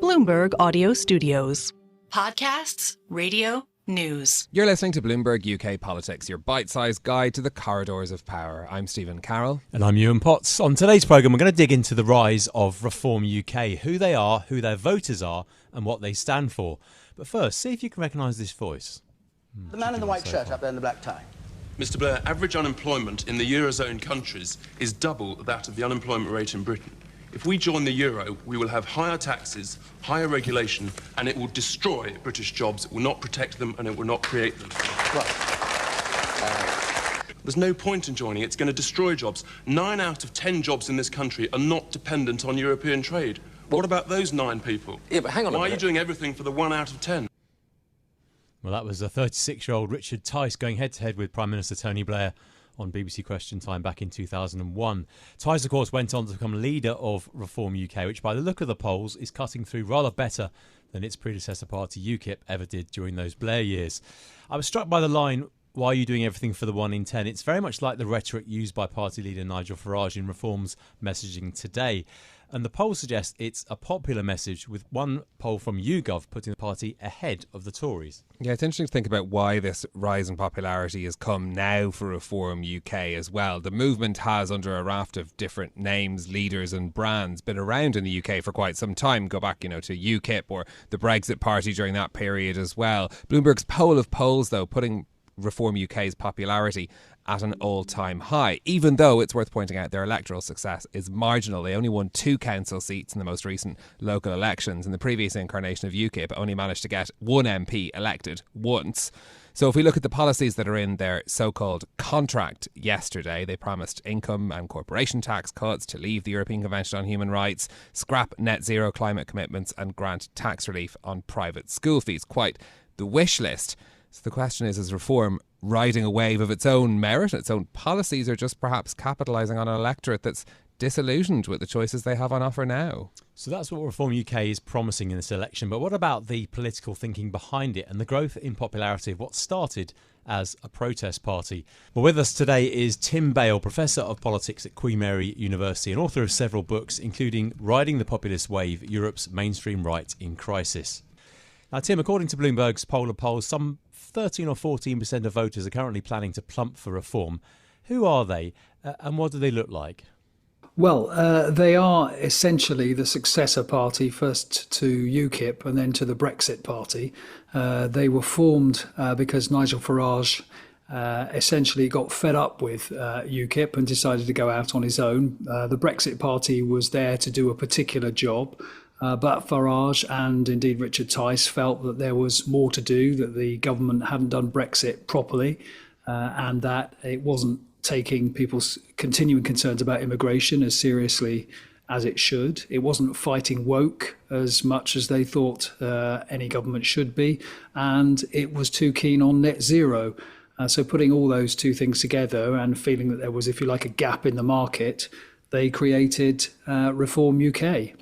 Bloomberg Audio Studios. Podcasts, radio, news. You're listening to Bloomberg UK Politics, your bite-sized guide to the corridors of power. I'm Stephen Carroll. And I'm Yuan. On today's programme, we're going to dig into the rise of Reform UK, who they are, who their voters are, and what they stand for. But first, see if you can recognise this voice. The man in the white shirt up there in the black tie. Mr. Blair, average unemployment in the Eurozone countries is double that of the unemployment rate in Britain. If we join the Euro, we will have higher taxes, higher regulation, and it will destroy British jobs. It will not protect them, and it will not create them. There's no point in joining. It's going to destroy jobs. 9 out of 10 jobs in this country are not dependent on European trade. What about those 9 people? Yeah, but hang on a minute. Why are you doing everything for the 1 out of 10? Well, that was a 36-year-old Richard Tice going head-to-head with Prime Minister Tony Blair on BBC Question Time back in 2001. Tice, of course, went on to become leader of Reform UK, which by the look of the polls is cutting through rather better than its predecessor party UKIP ever did during those Blair years. I was struck by the line, "Why are you doing everything for the 1 in 10?" It's very much like the rhetoric used by party leader Nigel Farage in Reform's messaging today. And the polls suggest it's a popular message, with one poll from YouGov putting the party ahead of the Tories. Yeah, it's interesting to think about why this rise in popularity has come now for Reform UK as well. The movement has, under a raft of different names, leaders and brands, been around in the UK for quite some time. Go back, to UKIP or the Brexit Party during that period as well. Bloomberg's poll of polls, though, putting Reform UK's popularity at an all-time high, even though it's worth pointing out their electoral success is marginal. They only won 2 council seats in the most recent local elections. In the previous incarnation of UKIP, only managed to get 1 MP elected once. So if we look at the policies that are in their so-called contract yesterday, they promised income and corporation tax cuts, to leave the European Convention on Human Rights, scrap net zero climate commitments and grant tax relief on private school fees. Quite the wish list. So the question is Reform riding a wave of its own merit, its own policies, or just perhaps capitalising on an electorate that's disillusioned with the choices they have on offer now? So that's what Reform UK is promising in this election. But what about the political thinking behind it and the growth in popularity of what started as a protest party? Well, with us today is Tim Bale, Professor of Politics at Queen Mary University and author of several books, including Riding the Populist Wave, Europe's Mainstream Right in Crisis. Now, Tim, according to Bloomberg's poll of polls, some 13 or 14% of voters are currently planning to plump for Reform. Who are they and what do they look like? Well, they are essentially the successor party, first to UKIP and then to the Brexit Party. They were formed because Nigel Farage essentially got fed up with UKIP and decided to go out on his own. The Brexit Party was there to do a particular job. But Farage and indeed Richard Tice felt that there was more to do, that the government hadn't done Brexit properly, and that it wasn't taking people's continuing concerns about immigration as seriously as it should. It wasn't fighting woke as much as they thought any government should be, and it was too keen on net zero. So putting all those two things together and feeling that there was, if you like, a gap in the market, they created Reform UK.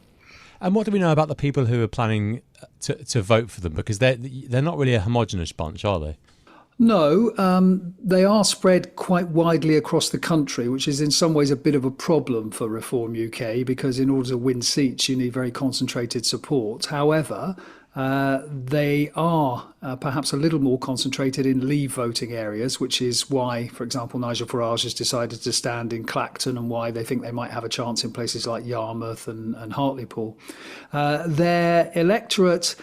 And what do we know about the people who are planning to vote for them? Because they're not really a homogenous bunch, are they? No, they are spread quite widely across the country, which is in some ways a bit of a problem for Reform UK, because in order to win seats, you need very concentrated support. However, they are perhaps a little more concentrated in Leave voting areas, which is why, for example, Nigel Farage has decided to stand in Clacton and why they think they might have a chance in places like Yarmouth and Hartlepool. Their electorate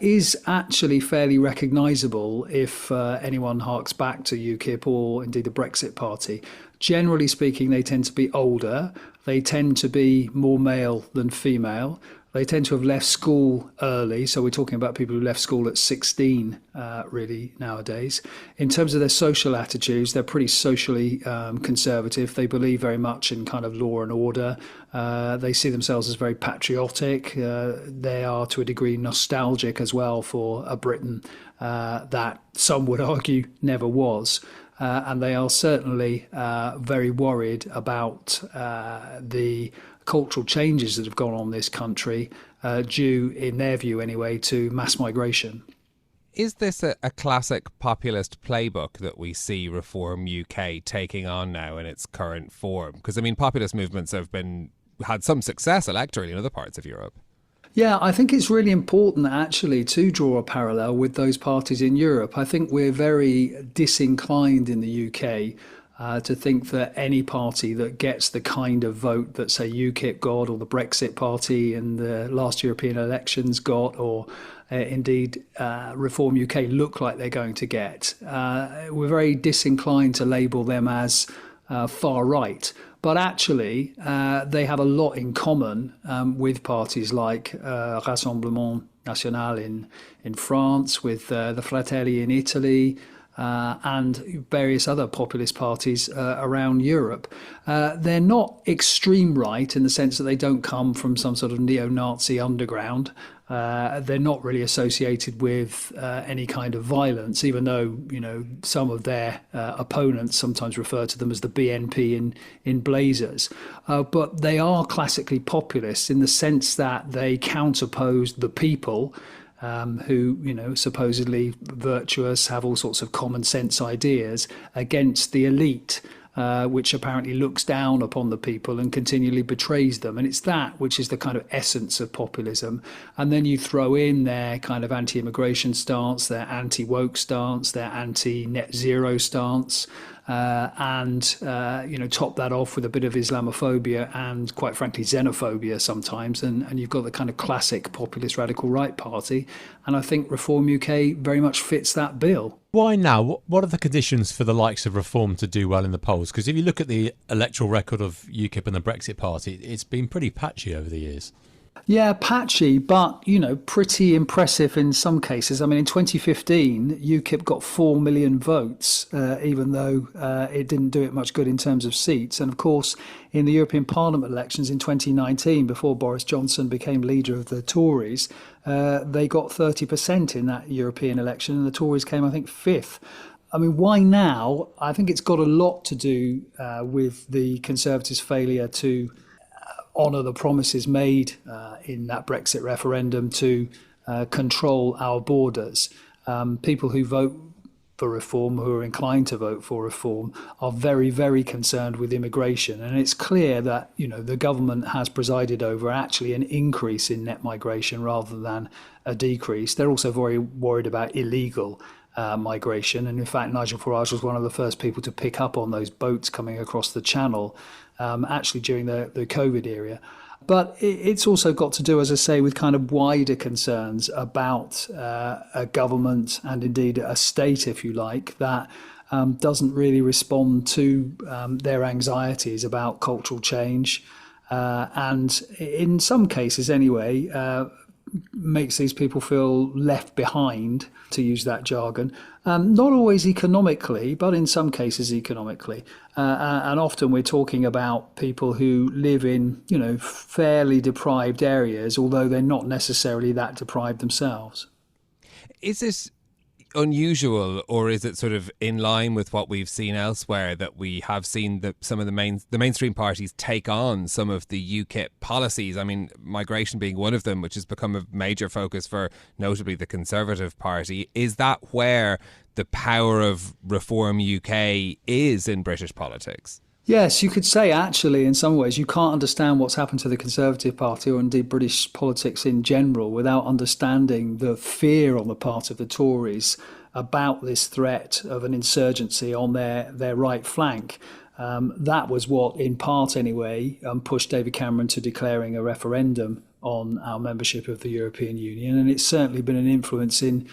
is actually fairly recognisable if anyone harks back to UKIP or indeed the Brexit Party. Generally speaking, they tend to be older. They tend to be more male than female. They tend to have left school early. So we're talking about people who left school at 16, really, nowadays. In terms of their social attitudes, they're pretty socially conservative. They believe very much in kind of law and order. They see themselves as very patriotic. They are, to a degree, nostalgic as well for a Britain that some would argue never was. And they are certainly very worried about the cultural changes that have gone on in this country, due, in their view anyway, to mass migration. Is this a classic populist playbook that we see Reform UK taking on now in its current form? Because, I mean, populist movements have had some success electorally in other parts of Europe. Yeah, I think it's really important actually to draw a parallel with those parties in Europe. I think we're very disinclined in the UK to think that any party that gets the kind of vote that, say, UKIP got, or the Brexit Party in the last European elections got, or indeed Reform UK look like they're going to get, we're very disinclined to label them as far right. But actually, they have a lot in common with parties like Rassemblement National in France, with the Fratelli in Italy, and various other populist parties around Europe. They're not extreme right in the sense that they don't come from some sort of neo-Nazi underground. They're not really associated with any kind of violence, even though, some of their opponents sometimes refer to them as the BNP in blazers. But they are classically populist in the sense that they counterpose the people, who, supposedly virtuous, have all sorts of common sense ideas, against the elite, which apparently looks down upon the people and continually betrays them. And it's that which is the kind of essence of populism. And then you throw in their kind of anti-immigration stance, their anti-woke stance, their anti-net zero stance, and top that off with a bit of Islamophobia and, quite frankly, xenophobia sometimes. And you've got the kind of classic populist radical right party. And I think Reform UK very much fits that bill. Why now? What are the conditions for the likes of Reform to do well in the polls? Because if you look at the electoral record of UKIP and the Brexit Party, it's been pretty patchy over the years. Yeah, patchy, but, pretty impressive in some cases. I mean, in 2015, UKIP got 4 million votes, even though it didn't do it much good in terms of seats. And of course, in the European Parliament elections in 2019, before Boris Johnson became leader of the Tories, they got 30% in that European election, and the Tories came, I think, fifth. I mean, why now? I think it's got a lot to do with the Conservatives' failure to honour the promises made in that Brexit referendum to control our borders. People who vote for reform, who are inclined to vote for reform, are very, very concerned with immigration. And it's clear that, the government has presided over actually an increase in net migration rather than a decrease. They're also very worried about illegal migration. And in fact, Nigel Farage was one of the first people to pick up on those boats coming across the channel, actually during the COVID era. But it's also got to do, as I say, with kind of wider concerns about a government and indeed a state, if you like, that doesn't really respond to their anxieties about cultural change. And in some cases anyway, makes these people feel left behind, to use that jargon, not always economically, but in some cases economically. And often we're talking about people who live in, fairly deprived areas, although they're not necessarily that deprived themselves. Is it unusual, or is it sort of in line with what we've seen elsewhere, that we have seen some of the mainstream parties take on some of the UKIP policies? I mean, migration being one of them, which has become a major focus for notably the Conservative Party. Is that where the power of Reform UK is in British politics? Yes, you could say actually in some ways you can't understand what's happened to the Conservative Party or indeed British politics in general without understanding the fear on the part of the Tories about this threat of an insurgency on their right flank. That was what, in part anyway, pushed David Cameron to declaring a referendum on our membership of the European Union. And it's certainly been an influence in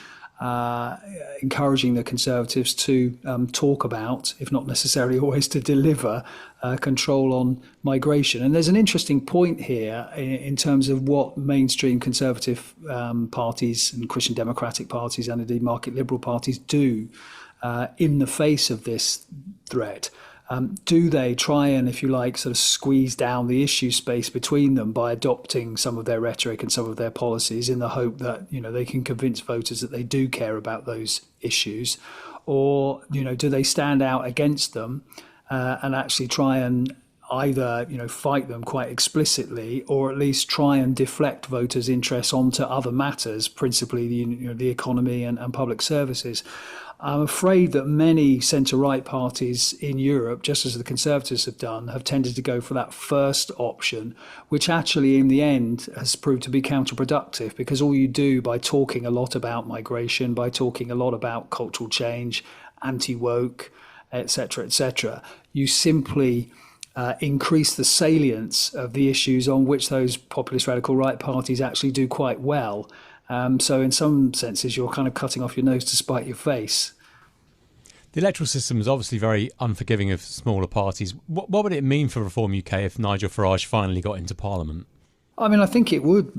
encouraging the Conservatives to talk about, if not necessarily always to deliver, control on migration. And there's an interesting point here in terms of what mainstream Conservative parties and Christian Democratic parties and indeed market liberal parties do in the face of this threat. Do they try and, if you like, sort of squeeze down the issue space between them by adopting some of their rhetoric and some of their policies in the hope that, they can convince voters that they do care about those issues? Or, do they stand out against them and actually try and either, fight them quite explicitly, or at least try and deflect voters' interests onto other matters, principally the economy and public services? I'm afraid that many centre-right parties in Europe, just as the Conservatives have done, have tended to go for that first option, which actually in the end has proved to be counterproductive, because all you do by talking a lot about migration, by talking a lot about cultural change, anti-woke, etc., you simply increase the salience of the issues on which those populist radical right parties actually do quite well. So in some senses, you're kind of cutting off your nose to spite your face. The electoral system is obviously very unforgiving of smaller parties. What would it mean for Reform UK if Nigel Farage finally got into Parliament? I mean, I think it would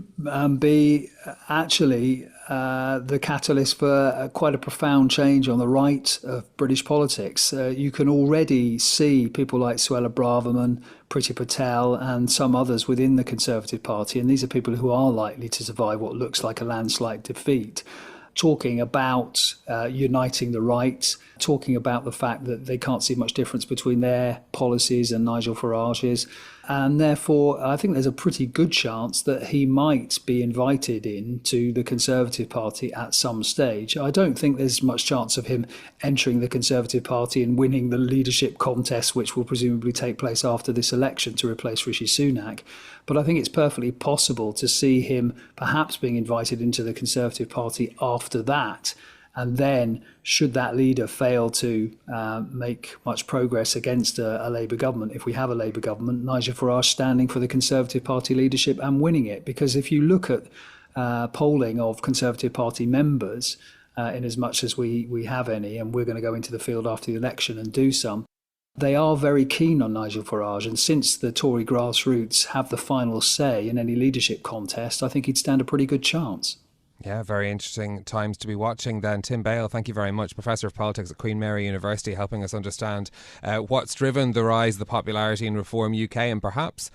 be actually the catalyst for quite a profound change on the right of British politics. You can already see people like Suella Braverman, Priti Patel and some others within the Conservative Party, and these are people who are likely to survive what looks like a landslide defeat, talking about uniting the right, talking about the fact that they can't see much difference between their policies and Nigel Farage's. And therefore, I think there's a pretty good chance that he might be invited into the Conservative Party at some stage. I don't think there's much chance of him entering the Conservative Party and winning the leadership contest, which will presumably take place after this election to replace Rishi Sunak. But I think it's perfectly possible to see him perhaps being invited into the Conservative Party after that. And then, should that leader fail to make much progress against a Labour government, if we have a Labour government, Nigel Farage standing for the Conservative Party leadership and winning it. Because if you look at polling of Conservative Party members, in as much as we have any, and we're going to go into the field after the election and do some, they are very keen on Nigel Farage. And since the Tory grassroots have the final say in any leadership contest, I think he'd stand a pretty good chance. Yeah, very interesting times to be watching then. Tim Bale, thank you very much. Professor of Politics at Queen Mary University, helping us understand what's driven the rise of the popularity in Reform UK and perhaps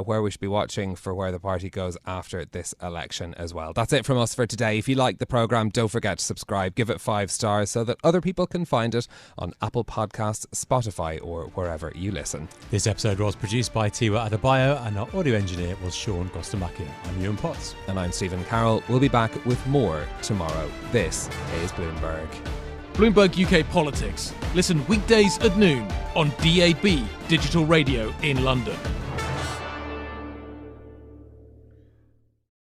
where we should be watching for where the party goes after this election as well. That's it from us for today. If you like the programme, don't forget to subscribe, give it 5 stars so that other people can find it on Apple Podcasts, Spotify or wherever you listen. This episode was produced by Tiwa Adebayo and our audio engineer was Sean Gostamakia. I'm Yuan Potts. And I'm Stephen Carroll. We'll be back with more tomorrow. This is Bloomberg. Bloomberg UK Politics. Listen weekdays at noon on DAB Digital Radio in London.